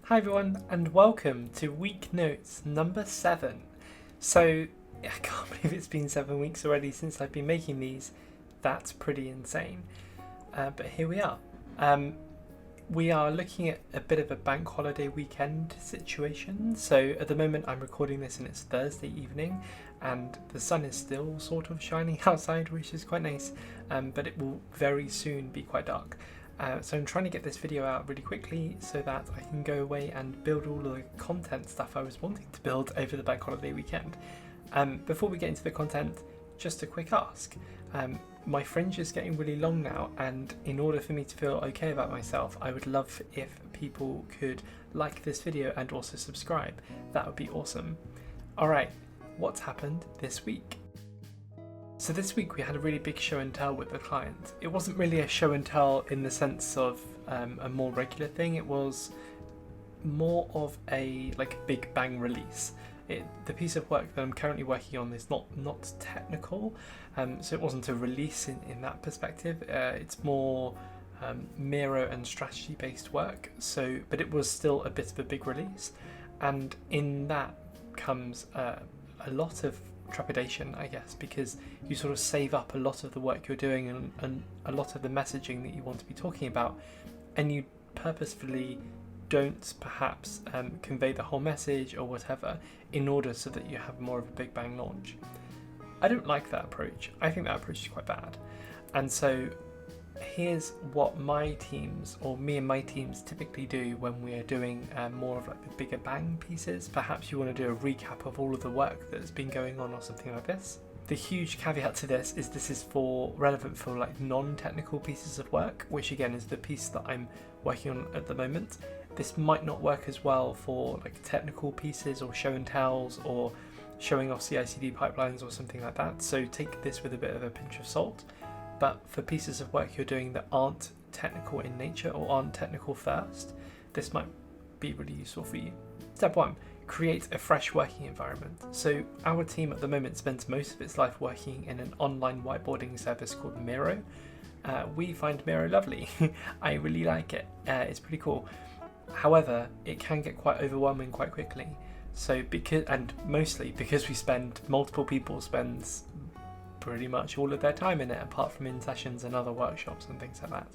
Hi everyone, and welcome to Weeknotes number 7. So, I can't believe it's been 7 weeks already since I've been making these. That's pretty insane. But here we are. We are looking at a bit of a bank holiday weekend situation. So at the moment I'm recording this and it's Thursday evening and the sun is still sort of shining outside, which is quite nice, but it will very soon be quite dark. So I'm trying to get this video out really quickly so that I can go away and build all the content stuff I was wanting to build over the bank holiday weekend. Before we get into the content, just a quick ask. My fringe is getting really long now, and in order for me to feel okay about myself, I would love if people could like this video and also subscribe. That would be awesome. Alright, what's happened this week? So this week we had a really big show and tell with the client. It wasn't really a show and tell in the sense of a more regular thing. It was more of a big bang release. The piece of work that I'm currently working on is not technical, so it wasn't a release in that perspective. It's more Miro and strategy based work. But it was still a bit of a big release, and in that comes a lot of trepidation, I guess, because you sort of save up a lot of the work you're doing and a lot of the messaging that you want to be talking about, and you purposefully don't perhaps convey the whole message or whatever in order so that you have more of a big bang launch. I don't like that approach. I think that approach is quite bad. And so here's what my teams, or me and my teams, typically do when we are doing more of the bigger bang pieces. Perhaps you want to do a recap of all of the work that's been going on or something like this. The huge caveat to this is relevant for non-technical pieces of work, which again is the piece that I'm working on at the moment. This might not work as well for technical pieces or show and tells or showing off CI/CD pipelines or something like that. So take this with a bit of a pinch of salt. But for pieces of work you're doing that aren't technical in nature or aren't technical first, this might be really useful for you. Step 1, create a fresh working environment. So our team at the moment spends most of its life working in an online whiteboarding service called Miro. We find Miro lovely. I really like it. It's pretty cool. However, it can get quite overwhelming quite quickly. So mostly because multiple people spend pretty much all of their time in it, apart from in sessions and other workshops and things like that,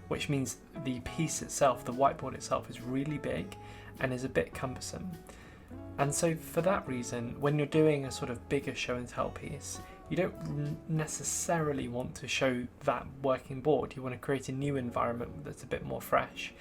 which means the piece itself, the whiteboard itself, is really big and is a bit cumbersome. And so for that reason, when you're doing a sort of bigger show and tell piece, you don't necessarily want to show that working board. You want to create a new environment that's a bit more fresh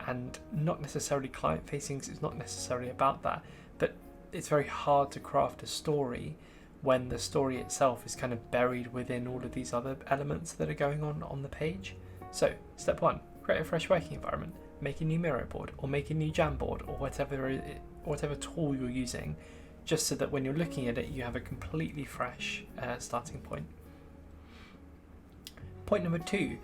and not necessarily client facing, because it's not necessarily about that, but it's very hard to craft a story when the story itself is kind of buried within all of these other elements that are going on the page. So step 1, create a fresh working environment, make a new Miro board or make a new Jamboard or whatever tool you're using, just so that when you're looking at it you have a completely fresh starting point. Point number 2,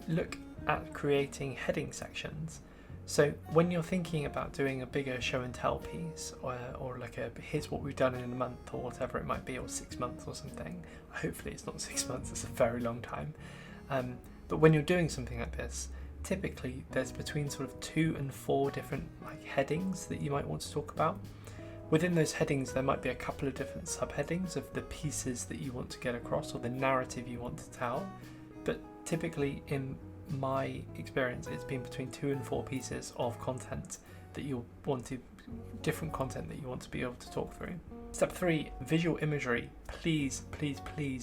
look at creating heading sections. So when you're thinking about doing a bigger show and tell piece, or here's what we've done in a month or whatever it might be, or 6 months or something, hopefully it's not 6 months, it's a very long time, but when you're doing something like this, typically there's between sort of 2 and 4 different headings that you might want to talk about. Within those headings there might be a couple of different subheadings of the pieces that you want to get across or the narrative you want to tell, but typically in my experience it's been between 2 and 4 pieces of content that different content that you want to be able to talk through. Step 3, visual imagery. Please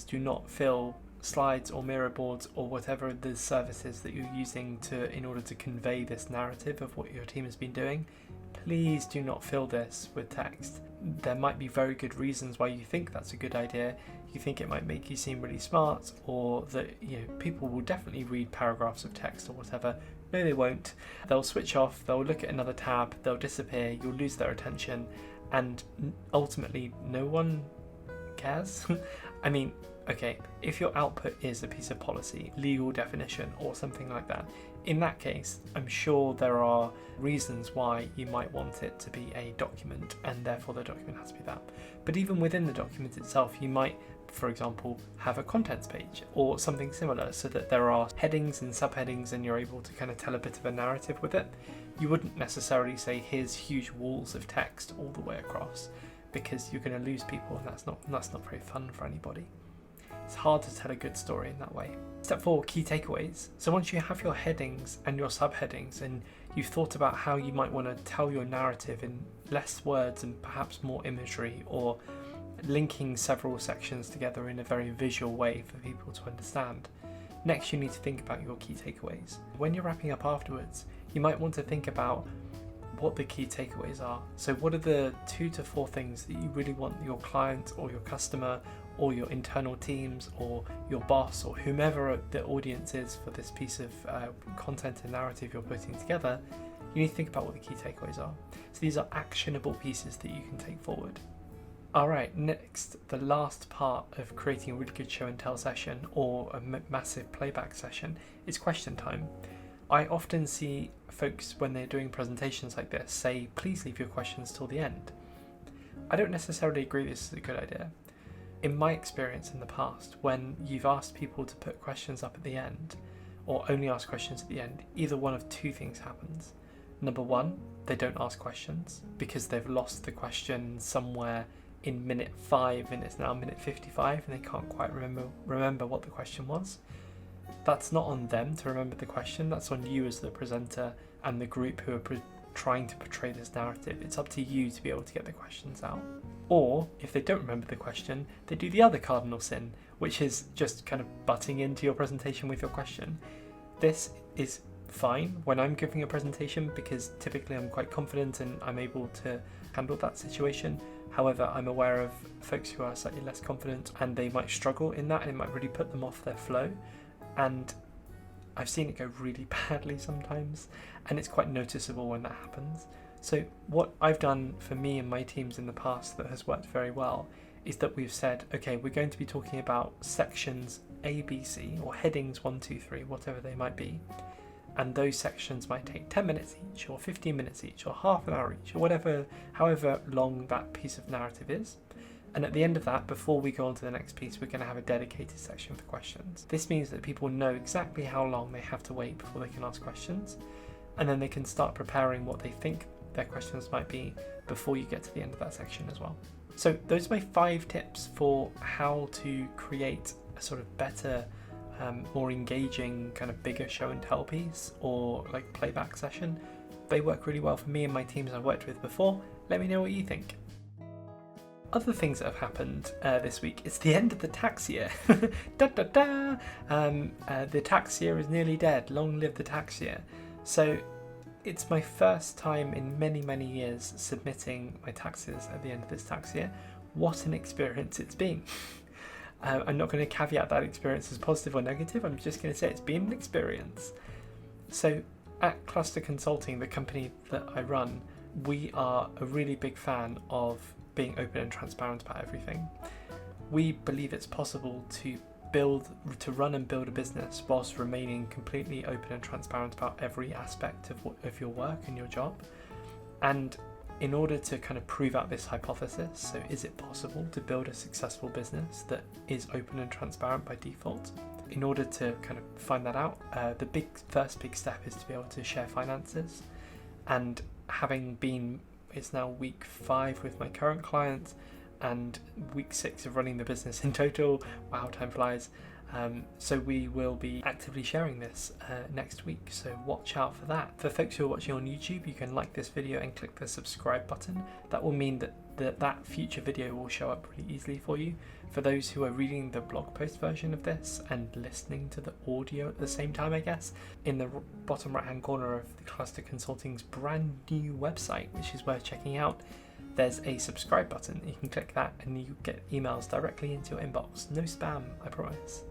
do not fill slides or Miro boards or whatever the services that you're using in order to convey this narrative of what your team has been doing. Please do not fill this with text. There might be very good reasons why you think that's a good idea. You think it might make you seem really smart, or that people will definitely read paragraphs of text or whatever. No, they won't. They'll switch off, they'll look at another tab, they'll disappear, you'll lose their attention, and ultimately no one cares. I mean, okay, if your output is a piece of policy, legal definition or something like that, In that case, I'm sure there are reasons why you might want it to be a document, and therefore the document has to be that. But even within the document itself, you might, for example, have a contents page or something similar, so that there are headings and subheadings and you're able to kind of tell a bit of a narrative with it. You wouldn't necessarily say here's huge walls of text all the way across, because you're going to lose people, and that's not very fun for anybody. It's hard to tell a good story in that way. Step 4, key takeaways. So once you have your headings and your subheadings, and you've thought about how you might want to tell your narrative in less words and perhaps more imagery, or linking several sections together in a very visual way for people to understand, next you need to think about your key takeaways. When you're wrapping up afterwards, you might want to think about what the key takeaways are. So what are the 2 to 4 things that you really want your client or your customer or your internal teams or your boss or whomever the audience is for this piece of content and narrative you're putting together? You need to think about what the key takeaways are. So these are actionable pieces that you can take forward. Alright, next, the last part of creating a really good show and tell session or a massive playback session is question time. I often see folks, when they're doing presentations like this, say, please leave your questions till the end. I don't necessarily agree this is a good idea. In my experience in the past, when you've asked people to put questions up at the end, or only ask questions at the end, either one of 2 things happens. Number 1, they don't ask questions because they've lost the question somewhere in minute 5 and it's now minute 55 and they can't quite remember what the question was. That's not on them to remember the question, that's on you as the presenter and the group who are trying to portray this narrative. It's up to you to be able to get the questions out. Or if they don't remember the question, they do the other cardinal sin, which is just kind of butting into your presentation with your question. This is fine when I'm giving a presentation because typically I'm quite confident and I'm able to handle that situation. However, I'm aware of folks who are slightly less confident and they might struggle in that and it might really put them off their flow. And I've seen it go really badly sometimes, and it's quite noticeable when that happens. So what I've done for me and my teams in the past that has worked very well is that we've said, okay, we're going to be talking about sections A, B, C, or headings 1, 2, 3, whatever they might be. And those sections might take 10 minutes each, or 15 minutes each, or half an hour each, or however long that piece of narrative is. And at the end of that, before we go on to the next piece, we're going to have a dedicated section for questions. This means that people know exactly how long they have to wait before they can ask questions, and then they can start preparing what they think their questions might be before you get to the end of that section as well. So those are my 5 tips for how to create a sort of better, more engaging, kind of bigger show and tell piece or like playback session. They work really well for me and my teams I've worked with before. Let me know what you think. Other things that have happened this week, it's the end of the tax year. Da, da, da. The tax year is nearly dead. Long live the tax year. So it's my first time in many, many years submitting my taxes at the end of this tax year. What an experience it's been. I'm not going to caveat that experience as positive or negative. I'm just going to say it's been an experience. So at Cluster Consulting, the company that I run, we are a really big fan of being open and transparent about everything. We believe it's possible to run and build a business whilst remaining completely open and transparent about every aspect of your work and your job. And in order to kind of prove out this hypothesis, so is it possible to build a successful business that is open and transparent by default? In order to kind of find that out, the first big step is to be able to share finances. And having been, it's now week 5 with my current client and week 6 of running the business in total. Wow, time flies. So we will be actively sharing this next week, so watch out for that. For folks who are watching on YouTube, you can like this video and click the subscribe button. That will mean that future video will show up really easily for you. For those who are reading the blog post version of this and listening to the audio at the same time, I guess, in the bottom right hand corner of the Cluster Consulting's brand new website, which is worth checking out, there's a subscribe button. You can click that and you get emails directly into your inbox. No spam, I promise.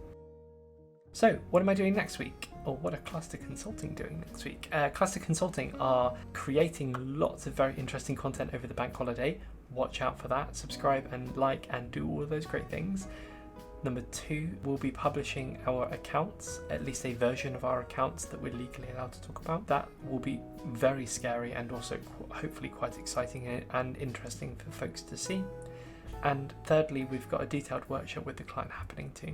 So what am I doing next week? Or what are Cluster Consulting doing next week? Cluster Consulting are creating lots of very interesting content over the bank holiday. Watch out for that. Subscribe and like and do all of those great things. Number 2, we'll be publishing our accounts, at least a version of our accounts that we're legally allowed to talk about. That will be very scary and also hopefully quite exciting and interesting for folks to see. And thirdly, we've got a detailed workshop with the client happening too.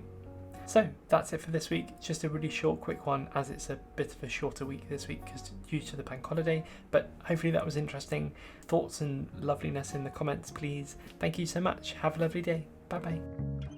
So that's it for this week. Just a really short, quick one, as it's a bit of a shorter week this week because due to the bank holiday, but hopefully that was interesting. Thoughts and loveliness in the comments, please. Thank you so much. Have a lovely day. Bye bye.